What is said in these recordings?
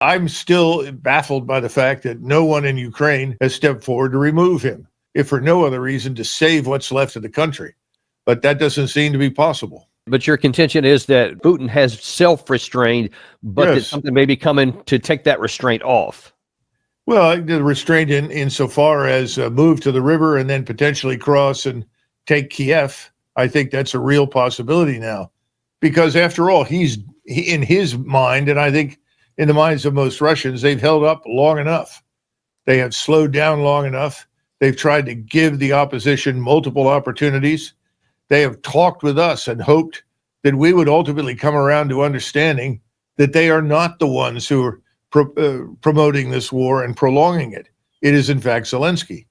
I'm still baffled by the fact that no one in Ukraine has stepped forward to remove him, if for no other reason to save what's left of the country. But that doesn't seem to be possible. But your contention is that Putin has self-restrained, but Yes. that something may be coming to take that restraint off. Well, the restraint insofar as move to the river and then potentially cross and take Kyiv, I think that's a real possibility now. Because after all, he in his mind, and I think in the minds of most Russians, they've held up long enough. They have slowed down long enough. They've tried to give the opposition multiple opportunities. They have talked with us and hoped that we would ultimately come around to understanding that they are not the ones who are promoting this war and prolonging it. It is, in fact, Zelensky.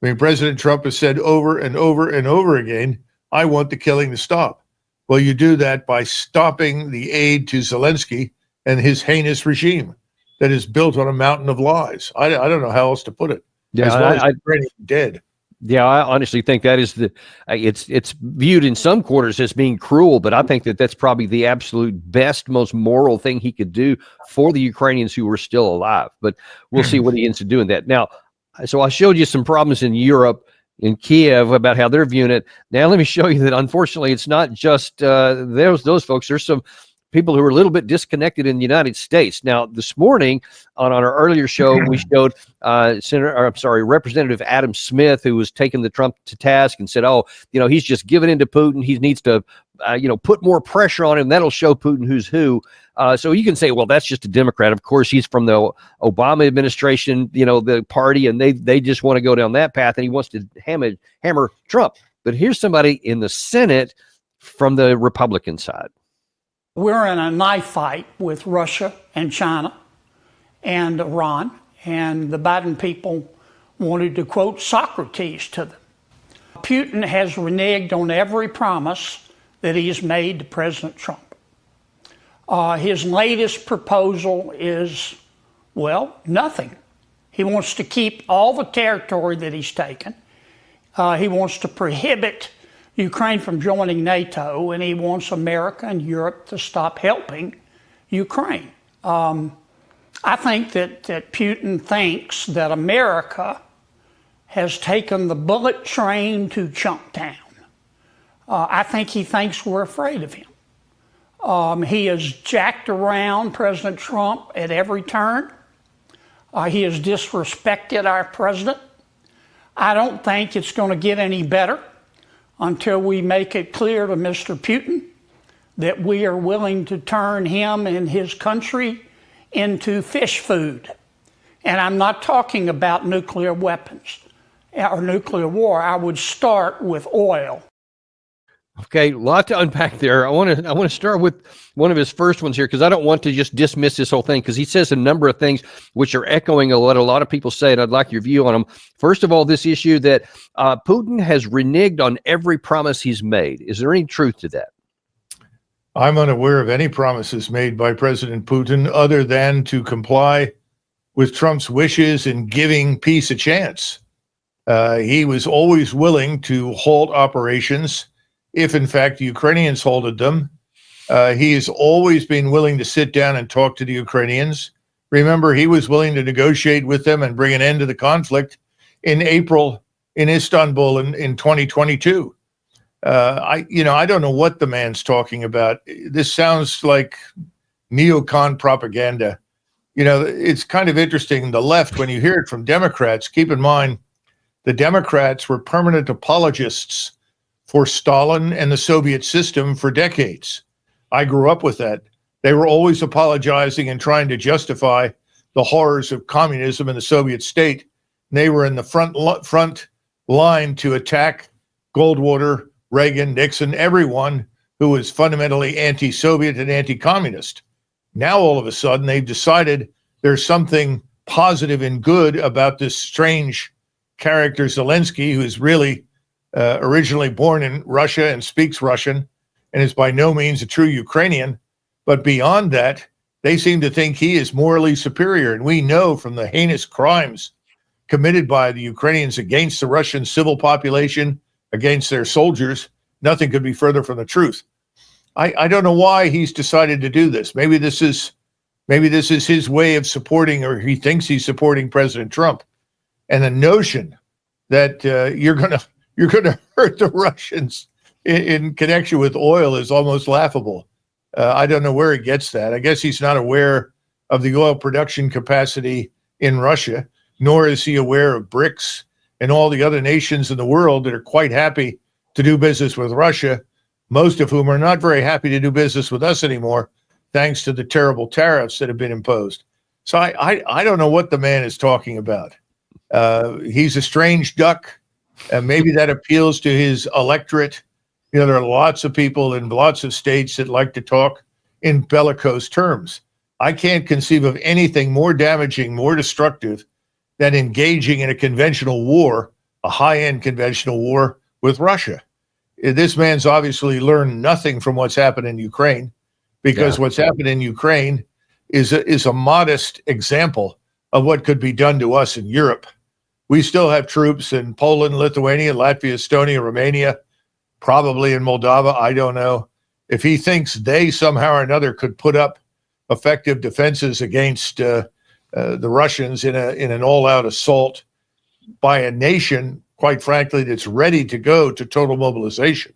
I mean, President Trump has said over and over and over again, I want the killing to stop. Well, you do that by stopping the aid to Zelensky and his heinous regime that is built on a mountain of lies. I don't know how else to put it. Yeah, as well as Ukrainians dead. Yeah, I honestly think that is it's viewed in some quarters as being cruel, but I think that that's probably the absolute best, most moral thing he could do for the Ukrainians who are still alive. But we'll see what he ends up doing that. Now, so I showed you some problems in Europe, in Kyiv, about how they're viewing it. Now, let me show you that unfortunately it's not just those folks. There's some people who are a little bit disconnected in the United States. Now, this morning on our earlier show, we showed Representative Adam Smith, who was taking the Trump to task and said, "Oh, he's just giving in to Putin. He needs to, put more pressure on him. That'll show Putin who's who." So you can say, well, that's just a Democrat. Of course, he's from the Obama administration, the party, and they just want to go down that path, and he wants to hammer Trump. But here's somebody in the Senate from the Republican side. We're in a knife fight with Russia and China and Iran, and the Biden people wanted to quote Socrates to them. Putin has reneged on every promise that he has made to President Trump. His latest proposal is, nothing. He wants to keep all the territory that he's taken. He wants to prohibit Ukraine from joining NATO, and he wants America and Europe to stop helping Ukraine. I think that Putin thinks that America has taken the bullet train to Chunktown. I think he thinks we're afraid of him. He has jacked around President Trump at every turn. He has disrespected our president. I don't think it's going to get any better until we make it clear to Mr. Putin that we are willing to turn him and his country into fish food. And I'm not talking about nuclear weapons or nuclear war. I would start with oil. Okay, a lot to unpack there. I want to start with one of his first ones here, because I don't want to just dismiss this whole thing, because he says a number of things which are echoing what a lot of people say, and I'd like your view on them. First of all, this issue that Putin has reneged on every promise he's made. Is there any truth to that? I'm unaware of any promises made by President Putin other than to comply with Trump's wishes in giving peace a chance. He was always willing to halt operations if, in fact, the Ukrainians halted them. He has always been willing to sit down and talk to the Ukrainians. Remember, he was willing to negotiate with them and bring an end to the conflict in April in Istanbul in 2022. I don't know what the man's talking about. This sounds like neocon propaganda. It's kind of interesting. The left, when you hear it from Democrats, keep in mind, the Democrats were permanent apologists for Stalin and the Soviet system for decades. I grew up with that. They were always apologizing and trying to justify the horrors of communism in the Soviet state. They were in the front line to attack Goldwater, Reagan, Nixon, everyone who was fundamentally anti-Soviet and anti-communist. Now, all of a sudden, they've decided there's something positive and good about this strange character, Zelensky, who is really originally born in Russia and speaks Russian and is by no means a true Ukrainian. But beyond that, they seem to think he is morally superior. And we know from the heinous crimes committed by the Ukrainians against the Russian civil population, against their soldiers, nothing could be further from the truth. I don't know why he's decided to do this. Maybe this is Maybe this is his way of supporting, or he thinks he's supporting President Trump. And the notion that you're gonna hurt the Russians in connection with oil is almost laughable. I don't know where he gets that. I guess he's not aware of the oil production capacity in Russia, nor is he aware of BRICS and all the other nations in the world that are quite happy to do business with Russia, most of whom are not very happy to do business with us anymore, thanks to the terrible tariffs that have been imposed. So I don't know what the man is talking about. He's a strange duck. Maybe that appeals to his electorate. You know, there are lots of people in lots of states that like to talk in bellicose terms. I can't conceive of anything more damaging, more destructive than engaging in a conventional war, a high-end conventional war with Russia. This man's obviously learned nothing from what's happened in Ukraine, because what's happened in Ukraine is a modest example of what could be done to us in Europe. We still have troops in Poland, Lithuania, Latvia, Estonia, Romania, probably in Moldova. I don't know. If he thinks they somehow or another could put up effective defenses against the Russians in an all-out assault by a nation, quite frankly, that's ready to go to total mobilization.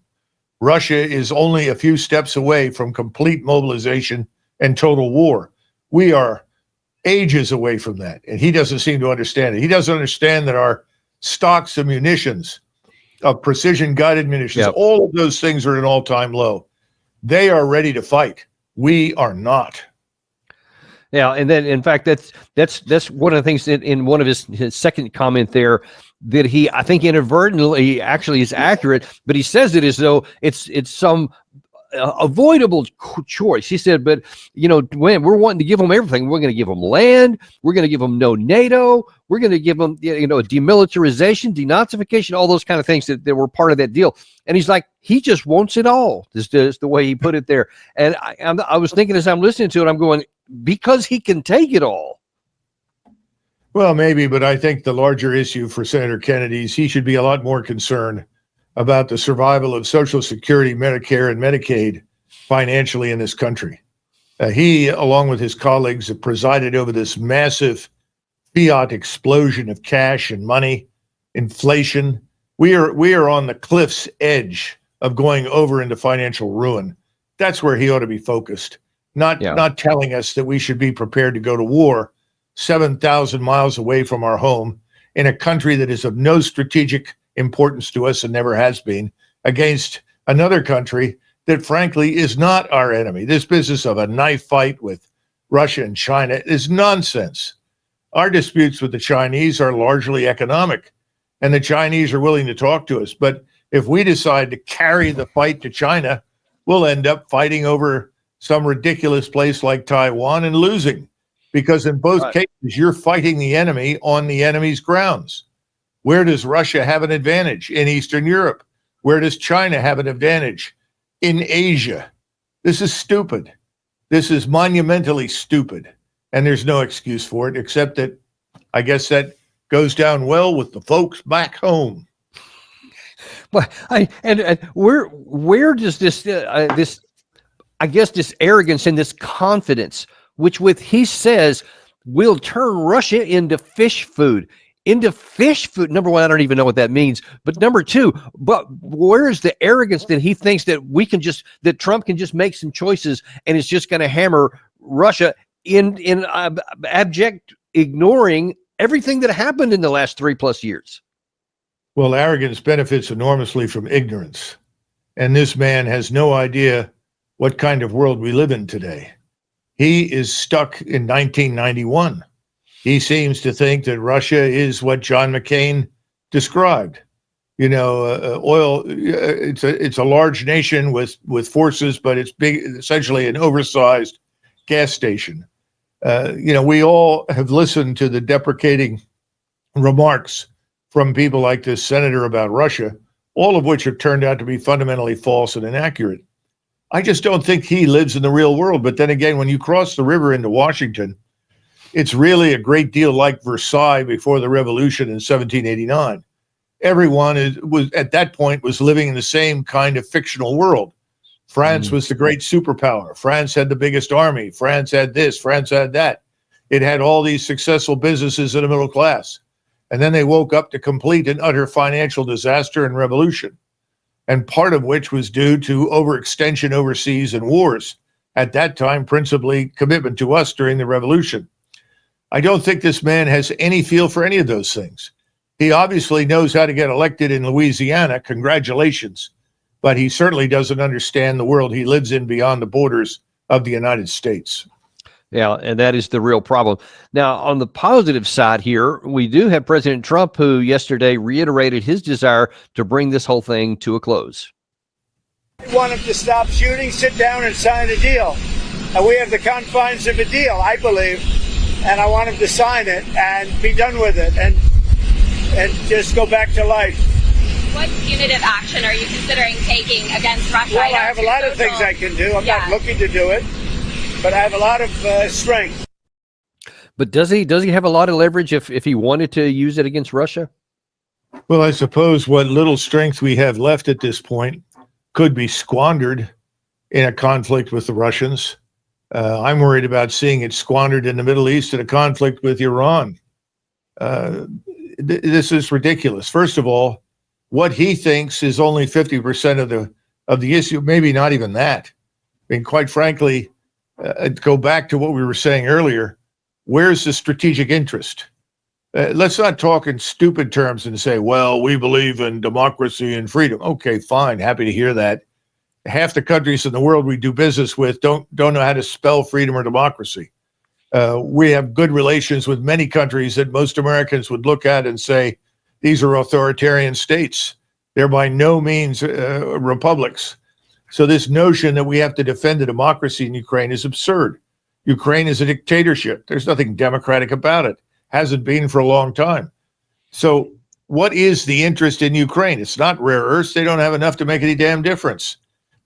Russia is only a few steps away from complete mobilization and total war. We are ages away from that, and he doesn't seem to understand it. He doesn't understand that our stocks of munitions, of precision-guided munitions, all of those things are at an all-time low. They are ready to fight. We are not. Yeah, and then in fact, that's one of the things that in one of his second comment there that he, I think, inadvertently actually is accurate, but he says it as though it's some avoidable choice. He said, but you know, when we're wanting to give them everything, we're going to give them land, we're going to give them no NATO, we're going to give them, you know, demilitarization, denazification, all those kind of things that were part of that deal. And he's like, he just wants it all. This is the way he put it there. And I was thinking as I'm listening to it, I'm going, because he can take it all. Well, maybe, but I think the larger issue for Senator Kennedy is he should be a lot more concerned about the survival of Social Security, Medicare, and Medicaid financially in this country. He, along with his colleagues, have presided over this massive fiat explosion of cash and money, inflation. We are on the cliff's edge of going over into financial ruin. That's where he ought to be focused, not telling us that we should be prepared to go to war 7,000 miles away from our home in a country that is of no strategic importance to us and never has been, against another country that frankly is not our enemy. This business of a knife fight with Russia and China is nonsense. Our disputes with the Chinese are largely economic, and the Chinese are willing to talk to us. But if we decide to carry the fight to China, we'll end up fighting over some ridiculous place like Taiwan and losing, because in both cases, you're fighting the enemy on the enemy's grounds. Where does Russia have an advantage? In Eastern Europe. Where does China have an advantage? In Asia. This is stupid. This is monumentally stupid. And there's no excuse for it, except that I guess that goes down well with the folks back home. Well, where does this I guess this arrogance and this confidence, which he says will turn Russia into fish food. Number one, I don't even know what that means. But number two, but where is the arrogance that he thinks that that Trump can just make some choices and it's just going to hammer Russia in abject ignoring everything that happened in the last 3+ years? Well, arrogance benefits enormously from ignorance. And this man has no idea what kind of world we live in today. He is stuck in 1991. He seems to think that Russia is what John McCain described. You know, oil. It's a large nation with forces, but it's big, essentially an oversized gas station. You know, we all have listened to the deprecating remarks from people like this senator about Russia, all of which have turned out to be fundamentally false and inaccurate. I just don't think he lives in the real world. But then again, when you cross the river into Washington, it's really a great deal like Versailles before the revolution in 1789. Everyone was at that point was living in the same kind of fictional world. France was the great superpower. France had the biggest army. France had this, France had that. It had all these successful businesses in the middle class. And then they woke up to complete and utter financial disaster and revolution. And part of which was due to overextension overseas and wars. At that time, principally commitment to us during the revolution. I don't think this man has any feel for any of those things. He obviously knows how to get elected in Louisiana. Congratulations. But he certainly doesn't understand the world he lives in beyond the borders of the United States. Yeah, and that is the real problem. Now, on the positive side here, we do have President Trump, who yesterday reiterated his desire to bring this whole thing to a close. We want him to stop shooting, sit down, and sign a deal. And we have the confines of a deal, I believe. And I want him to sign it and be done with it and just go back to life. What punitive action are you considering taking against Russia? Well, I have a lot of things I can do. I'm not looking to do it, but I have a lot of strength. But does he have a lot of leverage if he wanted to use it against Russia? Well, I suppose what little strength we have left at this point could be squandered in a conflict with the Russians. I'm worried about seeing it squandered in the Middle East in a conflict with Iran. This is ridiculous. First of all, what he thinks is only 50% of the issue, maybe not even that. I mean, quite frankly, go back to what we were saying earlier. Where's the strategic interest? Let's not talk in stupid terms and say, well, we believe in democracy and freedom. Okay, fine. Happy to hear that. Half the countries in the world we do business with don't know how to spell freedom or democracy. We have good relations with many countries that most Americans would look at and say, these are authoritarian states. They're by no means republics. So this notion that we have to defend a democracy in Ukraine is absurd. Ukraine is a dictatorship. There's nothing democratic about it. Hasn't been for a long time. So what is the interest in Ukraine? It's not rare earths. They don't have enough to make any damn difference.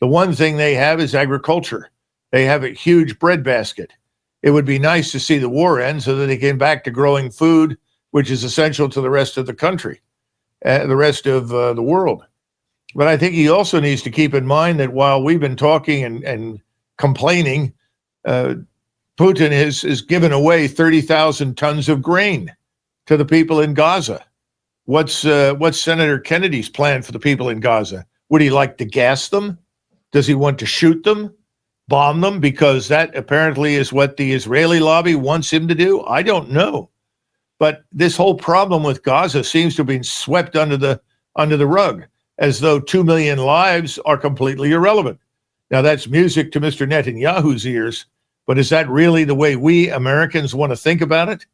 The one thing they have is agriculture. They have a huge breadbasket. It would be nice to see the war end so that they came back to growing food, which is essential to the rest of the country, the rest of the world. But I think he also needs to keep in mind that while we've been talking and complaining, Putin has given away 30,000 tons of grain to the people in Gaza. What's Senator Kennedy's plan for the people in Gaza? Would he like to gas them? Does he want to shoot them, bomb them? Because that apparently is what the Israeli lobby wants him to do. I don't know. But this whole problem with Gaza seems to have been swept under the rug, as though 2 million lives are completely irrelevant. Now, that's music to Mr. Netanyahu's ears, but is that really the way we Americans want to think about it?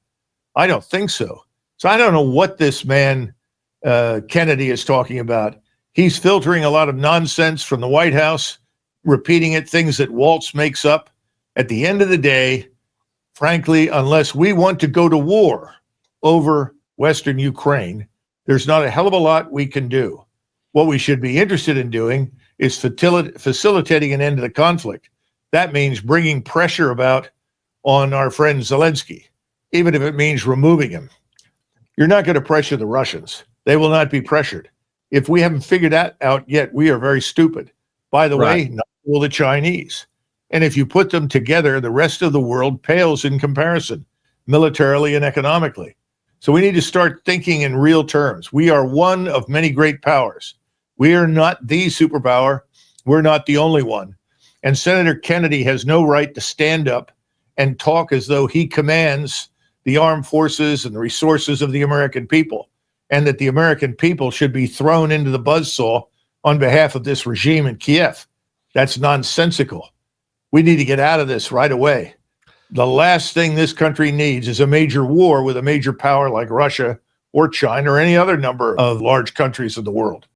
I don't think so. So I don't know what this man Kennedy is talking about. He's filtering a lot of nonsense from the White House, repeating it, things that Waltz makes up. At the end of the day, frankly, unless we want to go to war over Western Ukraine, there's not a hell of a lot we can do. What we should be interested in doing is facilitating an end to the conflict. That means bringing pressure about on our friend Zelensky, even if it means removing him. You're not going to pressure the Russians. They will not be pressured. If we haven't figured that out yet, we are very stupid. By the way, not will the Chinese. And if you put them together, the rest of the world pales in comparison, militarily and economically. So we need to start thinking in real terms. We are one of many great powers. We are not the superpower. We're not the only one. And Senator Kennedy has no right to stand up and talk as though he commands the armed forces and the resources of the American people, and that the American people should be thrown into the buzzsaw on behalf of this regime in Kyiv. That's nonsensical. We need to get out of this right away. The last thing this country needs is a major war with a major power like Russia or China or any other number of large countries of the world.